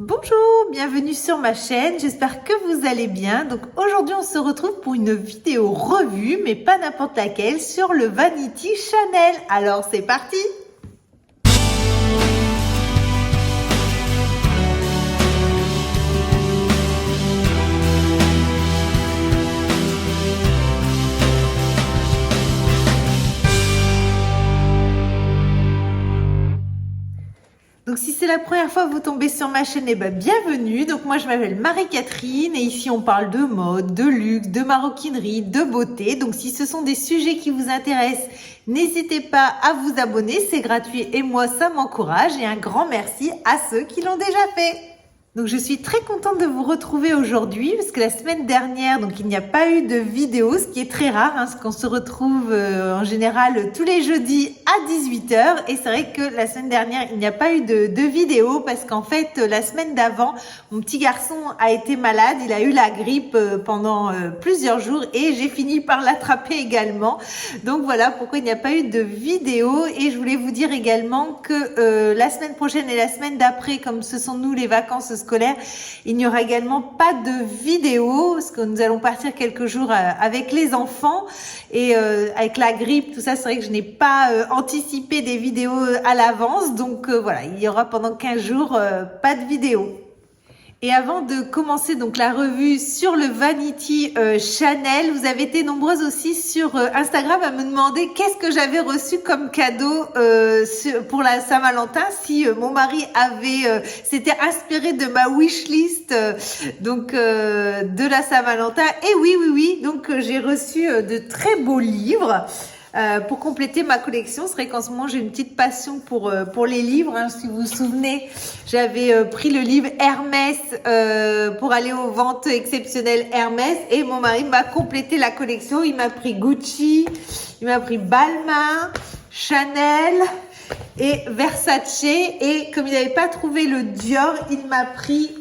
Bonjour, bienvenue sur ma chaîne, j'espère que vous allez bien. Donc aujourd'hui on se retrouve pour une vidéo revue, mais pas n'importe laquelle, sur le Vanity Chanel. Alors c'est parti! Donc si c'est la première fois que vous tombez sur ma chaîne, bienvenue. Donc moi je m'appelle Marie-Catherine et ici on parle de mode, de luxe, de maroquinerie, de beauté. Donc si ce sont des sujets qui vous intéressent, n'hésitez pas à vous abonner, c'est gratuit et moi ça m'encourage. Et un grand merci à ceux qui l'ont déjà fait. Donc je suis très contente de vous retrouver aujourd'hui parce que la semaine dernière, donc il n'y a pas eu de vidéo, ce qui est très rare, parce qu'on se retrouve en général tous les jeudis à 18 h. Et c'est vrai que la semaine dernière, il n'y a pas eu de vidéo parce qu'en fait, la semaine d'avant, mon petit garçon a été malade, il a eu la grippe pendant plusieurs jours et j'ai fini par l'attraper également. Donc voilà pourquoi il n'y a pas eu de vidéo. Et je voulais vous dire également que la semaine prochaine et la semaine d'après, comme ce sont nous les vacances scolaire, il n'y aura également pas de vidéo parce que nous allons partir quelques jours avec les enfants et avec la grippe, tout ça, c'est vrai que je n'ai pas anticipé des vidéos à l'avance, donc voilà, il y aura pendant 15 jours pas de vidéo. Et avant de commencer donc la revue sur le Vanity Chanel, vous avez été nombreuses aussi sur Instagram à me demander qu'est-ce que j'avais reçu comme cadeau pour la Saint-Valentin, si mon mari avait s'était inspiré de ma wishlist donc de la Saint-Valentin. Et oui, donc j'ai reçu de très beaux livres. Pour compléter ma collection, c'est vrai qu'en ce moment j'ai une petite passion pour les livres. Si vous vous souvenez, j'avais pris le livre Hermès pour aller aux ventes exceptionnelles Hermès et mon mari m'a complété la collection. Il m'a pris Gucci, il m'a pris Balmain, Chanel et Versace, et comme il n'avait pas trouvé le Dior, il m'a pris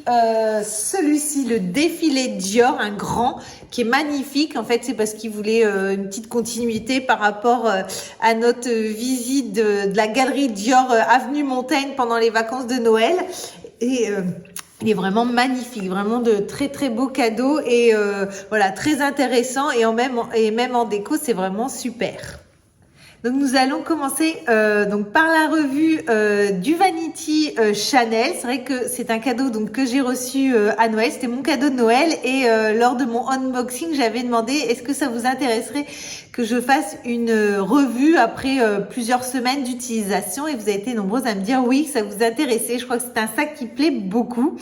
celui-ci, le défilé Dior, un grand, qui est magnifique. En fait, c'est parce qu'il voulait une petite continuité par rapport à notre visite de la galerie Dior Avenue Montaigne pendant les vacances de Noël. Et il est vraiment magnifique, vraiment de très très beaux cadeaux et voilà, très intéressant, et même en déco, c'est vraiment super. Donc nous allons commencer donc par la revue du Vanity Chanel. C'est vrai que c'est un cadeau donc que j'ai reçu à Noël. C'était mon cadeau de Noël et lors de mon unboxing, j'avais demandé est-ce que ça vous intéresserait que je fasse une revue après plusieurs semaines d'utilisation, et vous avez été nombreuses à me dire oui, que ça vous intéressait. Je crois que c'est un sac qui plaît beaucoup.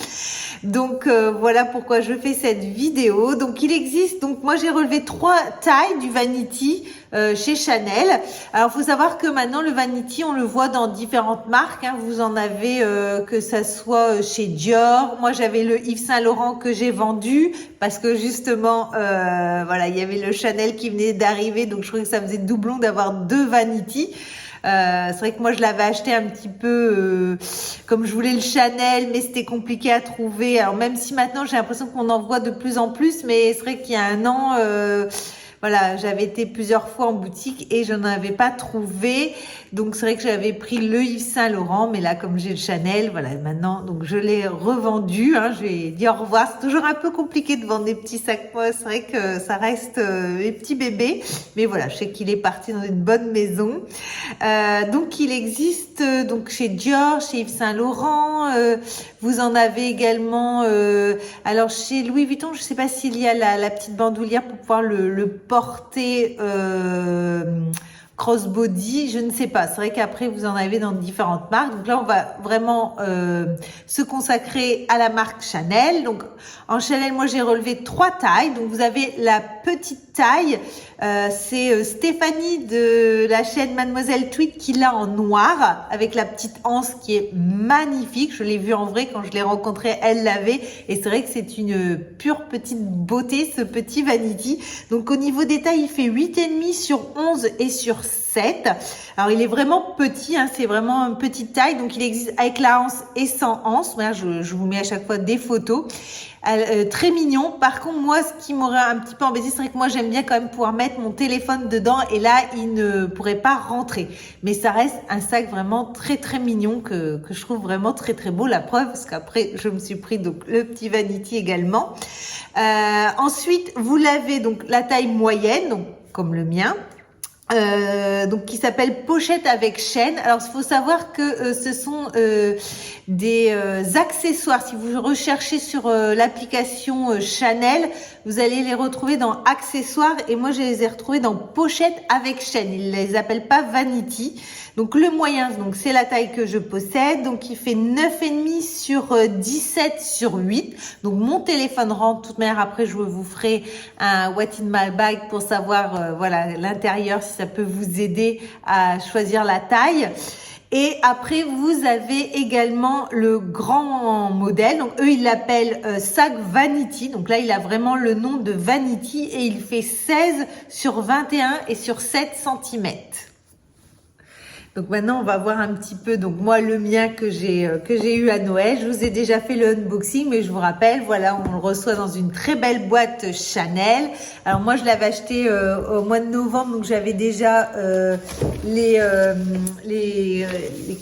Donc voilà pourquoi je fais cette vidéo. Donc il existe, donc moi j'ai relevé 3 tailles du Vanity chez Chanel. Alors faut savoir que maintenant le Vanity, on le voit dans différentes marques, vous en avez que ça soit chez Dior. Moi j'avais le Yves Saint Laurent que j'ai vendu parce que justement voilà, il y avait le Chanel qui venait d'arriver, donc je trouvais que ça faisait doublon d'avoir 2 Vanity. C'est vrai que moi je l'avais acheté un petit peu comme je voulais le Chanel, mais c'était compliqué à trouver. Alors même si maintenant j'ai l'impression qu'on en voit de plus en plus, mais c'est vrai qu'il y a un an voilà, j'avais été plusieurs fois en boutique et je n'en avais pas trouvé. Donc c'est vrai que j'avais pris le Yves Saint Laurent, mais là comme j'ai le Chanel, voilà, maintenant donc je l'ai revendu. J'ai dit au revoir. C'est toujours un peu compliqué de vendre des petits sacs. Moi, c'est vrai que ça reste les petits bébés, mais voilà, je sais qu'il est parti dans une bonne maison. Donc il existe donc chez Dior, chez Yves Saint Laurent. Vous en avez également. Alors chez Louis Vuitton, je sais pas s'il y a la petite bandoulière pour pouvoir le porter crossbody, je ne sais pas. C'est vrai qu'après vous en avez dans différentes marques. Donc là on va vraiment se consacrer à la marque Chanel. Donc en Chanel, moi j'ai relevé 3 tailles. Donc vous avez la petite taille, c'est Stéphanie de la chaîne Mademoiselle Tweet qui l'a en noir avec la petite anse qui est magnifique. Je l'ai vue en vrai quand je l'ai rencontrée, elle l'avait, et c'est vrai que c'est une pure petite beauté ce petit Vanity. Donc au niveau des tailles, il fait 8,5 sur 11 et sur 16. 7. Alors il est vraiment petit, hein, c'est vraiment une petite taille, donc il existe avec la anse et sans anse. Voilà, je vous mets à chaque fois des photos. Très mignon. Par contre, moi, ce qui m'aurait un petit peu embêté, c'est que moi, j'aime bien quand même pouvoir mettre mon téléphone dedans et là, il ne pourrait pas rentrer. Mais ça reste un sac vraiment très, très mignon que je trouve vraiment très, très beau. La preuve, parce qu'après, je me suis pris donc le petit vanity également. Ensuite, vous l'avez donc la taille moyenne, donc comme le mien. Donc qui s'appelle pochette avec chaîne. Alors il faut savoir que ce sont des accessoires. Si vous recherchez sur l'application Chanel, vous allez les retrouver dans accessoires et moi je les ai retrouvés dans pochette avec chaîne. Ils les appellent pas vanity. Donc le moyen, donc c'est la taille que je possède. Donc il fait 9,5 sur 17 sur 8. Donc mon téléphone rentre. De toute manière, après je vous ferai un what in my bag pour savoir voilà l'intérieur, si ça peut vous aider à choisir la taille. Et après, vous avez également le grand modèle. Donc, eux, ils l'appellent sac Vanity. Donc là, il a vraiment le nom de Vanity et il fait 16 sur 21 et sur 7 centimètres. Donc maintenant, on va voir un petit peu, donc moi, le mien que j'ai eu à Noël. Je vous ai déjà fait le unboxing, mais je vous rappelle, voilà, on le reçoit dans une très belle boîte Chanel. Alors moi, je l'avais acheté au mois de novembre, donc j'avais déjà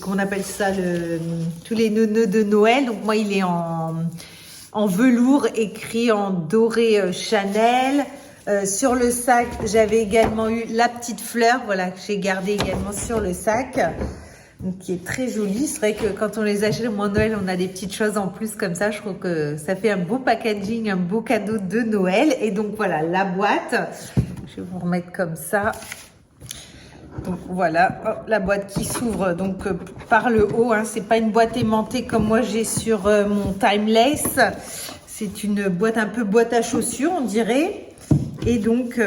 qu'on appelle ça, tous les nœuds de Noël. Donc moi, il est en velours écrit en doré Chanel. Sur le sac, j'avais également eu la petite fleur, voilà, que j'ai gardé également sur le sac, donc qui est très jolie. C'est vrai que quand on les achète au mois de Noël, on a des petites choses en plus comme ça. Je trouve que ça fait un beau packaging, un beau cadeau de Noël. Et donc voilà, la boîte, je vais vous remettre comme ça. Donc voilà, hop, la boîte qui s'ouvre donc par le haut, hein. C'est pas une boîte aimantée comme moi j'ai sur mon Timeless. C'est une boîte un peu boîte à chaussures, on dirait. Et donc,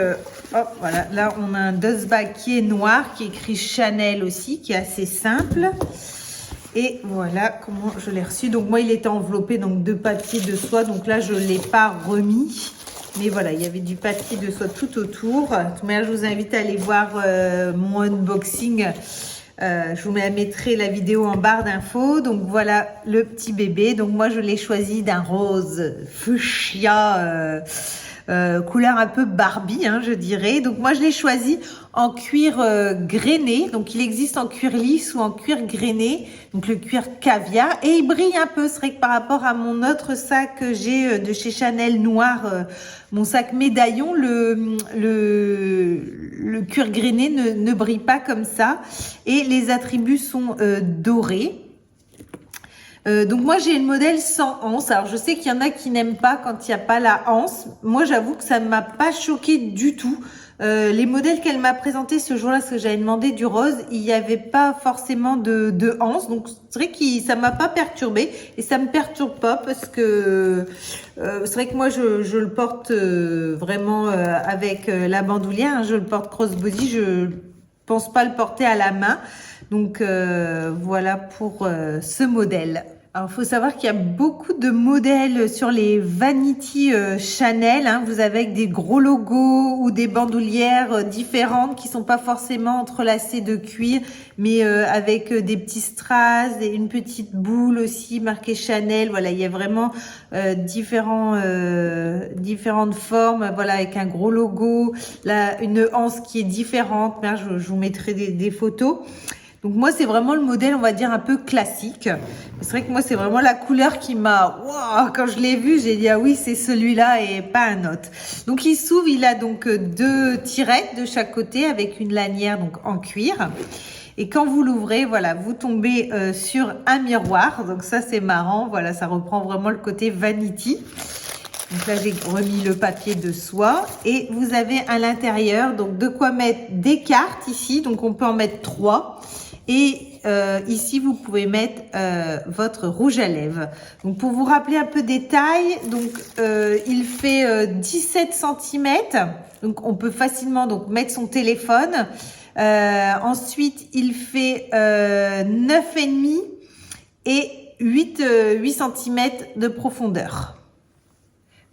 hop, voilà, là on a un dust bag qui est noir, qui est écrit Chanel aussi, qui est assez simple. Et voilà comment je l'ai reçu. Donc moi, il était enveloppé donc de papier de soie. Donc là, je ne l'ai pas remis. Mais voilà, il y avait du papier de soie tout autour. De toute manière, je vous invite à aller voir mon unboxing. Je vous mettrai la vidéo en barre d'infos. Donc voilà le petit bébé. Donc moi, je l'ai choisi d'un rose fuchsia. Couleur un peu Barbie, hein, je dirais. Donc moi je l'ai choisi en cuir grainé. Donc il existe en cuir lisse ou en cuir grainé. Donc le cuir caviar et il brille un peu. C'est vrai que par rapport à mon autre sac que j'ai de chez Chanel noir, mon sac médaillon, le cuir grainé ne brille pas comme ça et les attributs sont dorés. Donc moi j'ai le modèle sans anse. Alors je sais qu'il y en a qui n'aiment pas quand il n'y a pas la anse. Moi j'avoue que ça ne m'a pas choqué du tout. Les modèles qu'elle m'a présentés ce jour-là, parce que j'avais demandé du rose, il n'y avait pas forcément de anse. Donc c'est vrai que ça m'a pas perturbé et ça me perturbe pas parce que c'est vrai que moi je le porte vraiment avec la bandoulière. Hein, je le porte crossbody. Je pense pas le porter à la main. Donc voilà pour ce modèle. Alors, il faut savoir qu'il y a beaucoup de modèles sur les Vanity Chanel. Hein. Vous avez avec des gros logos ou des bandoulières différentes qui sont pas forcément entrelacées de cuir, mais avec des petits strass et une petite boule aussi marquée Chanel. Voilà, il y a vraiment différentes formes. Voilà, avec un gros logo, là, une anse qui est différente. Là, je vous mettrai des photos. Donc moi, c'est vraiment le modèle, on va dire, un peu classique. C'est vrai que moi, c'est vraiment la couleur qui m'a... Wow, quand je l'ai vu, j'ai dit, ah oui, c'est celui-là et pas un autre. Donc, il s'ouvre, il a donc 2 tirettes de chaque côté avec une lanière donc en cuir. Et quand vous l'ouvrez, voilà, vous tombez sur un miroir. Donc ça, c'est marrant. Voilà, ça reprend vraiment le côté vanity. Donc là, j'ai remis le papier de soie. Et vous avez à l'intérieur, donc de quoi mettre des cartes ici. Donc, on peut en mettre 3. Et ici, vous pouvez mettre votre rouge à lèvres. Donc, pour vous rappeler un peu des tailles, donc il fait 17 cm. Donc, on peut facilement donc mettre son téléphone. Ensuite, il fait 9,5 et 8 cm de profondeur.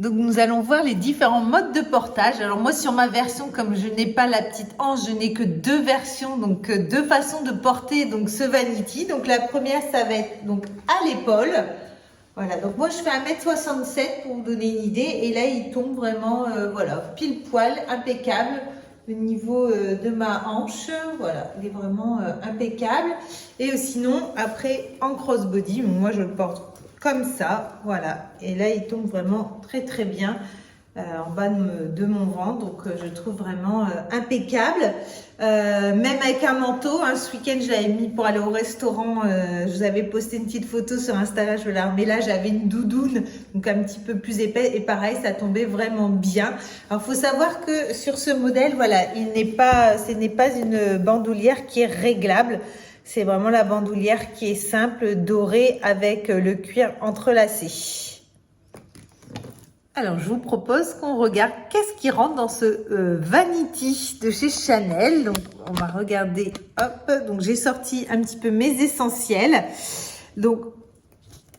Donc nous allons voir les différents modes de portage. Alors moi sur ma version, comme je n'ai pas la petite hanche, je n'ai que deux versions, donc deux façons de porter donc ce vanity. Donc la première, ça va être donc à l'épaule. Voilà, donc moi je fais 1m67 pour vous donner une idée, et là il tombe vraiment voilà, pile poil, impeccable au niveau de ma hanche. Voilà, il est vraiment impeccable. Et sinon après en crossbody, moi je le porte comme ça, voilà, et là il tombe vraiment très très bien en bas de mon ventre, donc je trouve vraiment impeccable. Même avec un manteau, hein, ce week-end je l'avais mis pour aller au restaurant, je vous avais posté une petite photo sur Insta, je vais la remettre là, j'avais une doudoune, donc un petit peu plus épais, et pareil, ça tombait vraiment bien. Alors il faut savoir que sur ce modèle, voilà, ce n'est pas une bandoulière qui est réglable. C'est vraiment la bandoulière qui est simple, dorée, avec le cuir entrelacé. Alors, je vous propose qu'on regarde qu'est-ce qui rentre dans ce Vanity de chez Chanel. Donc, on va regarder, hop, donc j'ai sorti un petit peu mes essentiels. Donc,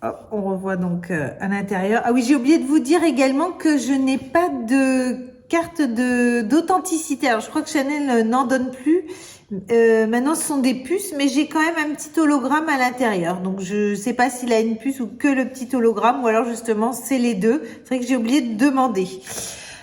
hop, on revoit donc à l'intérieur. Ah oui, j'ai oublié de vous dire également que je n'ai pas de carte d'authenticité. Alors, je crois que Chanel n'en donne plus. Maintenant ce sont des puces, mais j'ai quand même un petit hologramme à l'intérieur, donc je sais pas s'il a une puce ou que le petit hologramme, ou alors justement c'est les deux. C'est vrai que j'ai oublié de demander.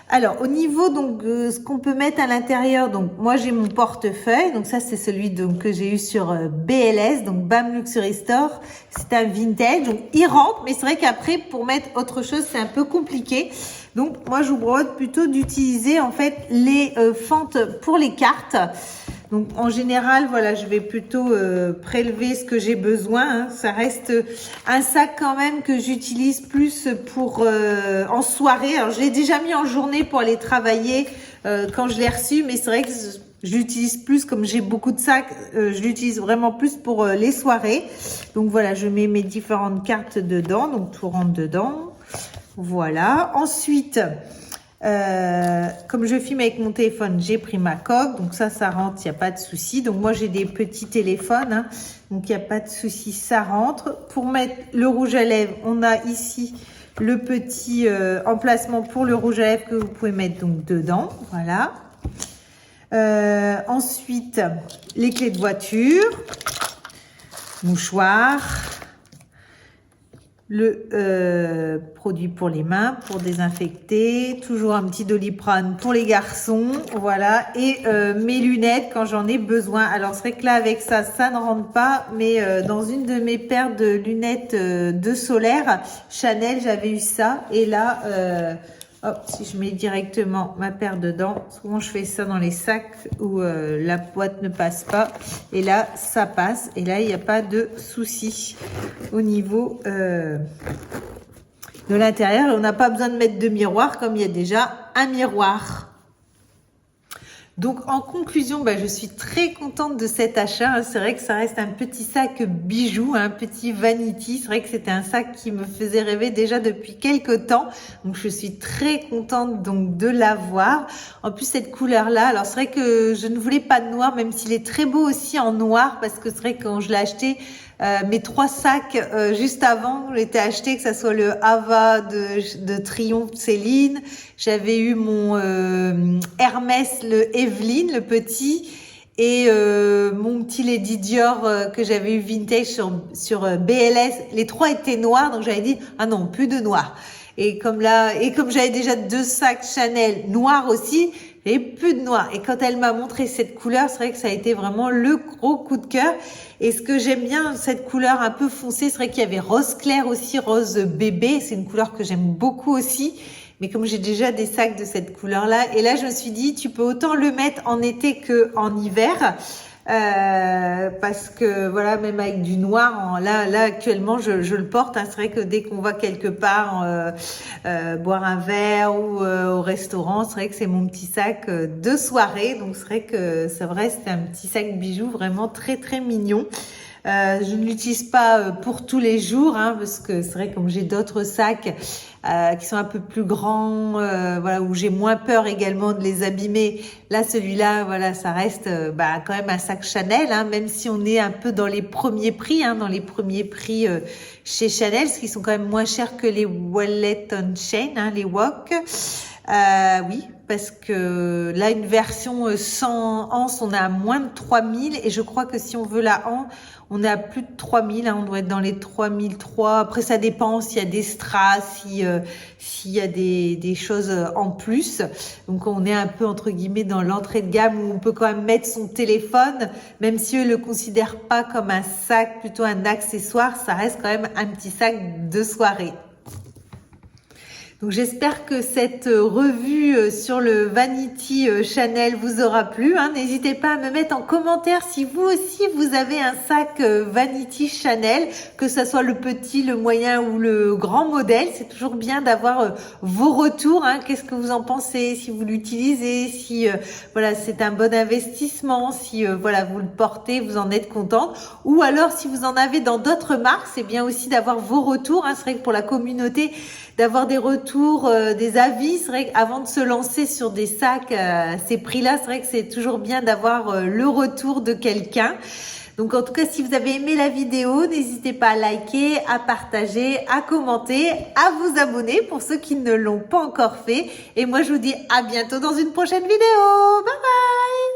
Alors au niveau donc ce qu'on peut mettre à l'intérieur, donc moi j'ai mon portefeuille, donc ça c'est celui donc que j'ai eu sur BLS, donc BAM Luxury Store. C'est un vintage, donc il rentre, mais c'est vrai qu'après pour mettre autre chose c'est un peu compliqué. Donc moi je vous propose plutôt d'utiliser en fait les fentes pour les cartes. Donc en général, voilà, je vais plutôt prélever ce que j'ai besoin. Hein. Ça reste un sac quand même que j'utilise plus pour en soirée. Alors je l'ai déjà mis en journée pour aller travailler quand je l'ai reçu, mais c'est vrai que je l'utilise plus, comme j'ai beaucoup de sacs, je l'utilise vraiment plus pour les soirées. Donc voilà, je mets mes différentes cartes dedans, donc tout rentre dedans. Voilà. Ensuite, comme je filme avec mon téléphone, j'ai pris ma coque, donc ça rentre, il n'y a pas de souci. Donc moi j'ai des petits téléphones, hein, donc il n'y a pas de souci, ça rentre. Pour mettre le rouge à lèvres, on a ici le petit emplacement pour le rouge à lèvres que vous pouvez mettre donc dedans, voilà. Ensuite, les clés de voiture, mouchoir, le produit pour les mains, pour désinfecter, toujours un petit Doliprane pour les garçons, voilà, et mes lunettes quand j'en ai besoin. Alors c'est vrai que là avec ça, ça ne rentre pas, mais dans une de mes paires de lunettes de solaire Chanel, j'avais eu ça, et là, hop, si je mets directement ma paire dedans, souvent je fais ça dans les sacs où la boîte ne passe pas, et là ça passe, et là il n'y a pas de souci au niveau de l'intérieur, et on n'a pas besoin de mettre de miroir comme il y a déjà un miroir. Donc en conclusion, je suis très contente de cet achat. C'est vrai que ça reste un petit sac bijou, un petit vanity. C'est vrai que c'était un sac qui me faisait rêver déjà depuis quelques temps. Donc je suis très contente donc de l'avoir. En plus cette couleur-là, alors c'est vrai que je ne voulais pas de noir, même s'il est très beau aussi en noir, parce que c'est vrai que quand je l'ai acheté, mes trois sacs juste avant, j'étais acheté, que ça soit le Ava de Triomphe Céline, j'avais eu mon Hermès, le Evelyne, le petit, et mon petit Lady Dior que j'avais eu vintage sur BLS. Les trois étaient noirs, donc j'avais dit ah non, plus de noir. Et comme j'avais déjà deux sacs Chanel noirs aussi, j'avais plus de noir. Et quand elle m'a montré cette couleur, c'est vrai que ça a été vraiment le gros coup de cœur. Et ce que j'aime bien, cette couleur un peu foncée, c'est vrai qu'il y avait rose clair aussi, rose bébé. C'est une couleur que j'aime beaucoup aussi. Mais comme j'ai déjà des sacs de cette couleur-là, et là je me suis dit, tu peux autant le mettre en été que en hiver. Parce que voilà, même avec du noir, là actuellement je le porte, hein. C'est vrai que dès qu'on va quelque part boire un verre ou au restaurant, c'est vrai que c'est mon petit sac de soirée. Donc c'est vrai que c'est un petit sac bijou vraiment très très mignon. Je ne l'utilise pas pour tous les jours, hein, parce que c'est vrai comme j'ai d'autres sacs qui sont un peu plus grands, voilà, où j'ai moins peur également de les abîmer. Là, celui-là, voilà, ça reste quand même un sac Chanel, hein, même si on est un peu dans les premiers prix, hein, chez Chanel, parce qu'ils sont quand même moins chers que les Wallet on Chain, hein, les WOC. Oui, parce que là, une version sans anse, on est à moins de 3000 et je crois que si on veut la anse, on est à plus de 3000, hein, on doit être dans les 3003. Après, ça dépend s'il y a des strass, s'il y a des choses en plus. Donc, on est un peu, entre guillemets, dans l'entrée de gamme où on peut quand même mettre son téléphone, même si eux le considèrent pas comme un sac, plutôt un accessoire, ça reste quand même un petit sac de soirée. Donc j'espère que cette revue sur le Vanity Chanel vous aura plu, hein. N'hésitez pas à me mettre en commentaire si vous aussi vous avez un sac Vanity Chanel, que ce soit le petit, le moyen ou le grand modèle. C'est toujours bien d'avoir vos retours, hein. Qu'est-ce que vous en pensez, si vous l'utilisez, si voilà, c'est un bon investissement, si voilà, vous le portez, vous en êtes contente, ou alors si vous en avez dans d'autres marques, c'est bien aussi d'avoir vos retours, hein. C'est vrai que pour la communauté, d'avoir des retours, des avis, c'est vrai qu'avant de se lancer sur des sacs à ces prix-là, c'est vrai que c'est toujours bien d'avoir le retour de quelqu'un. Donc en tout cas, si vous avez aimé la vidéo, n'hésitez pas à liker, à partager, à commenter, à vous abonner pour ceux qui ne l'ont pas encore fait. Et moi, je vous dis à bientôt dans une prochaine vidéo. Bye bye!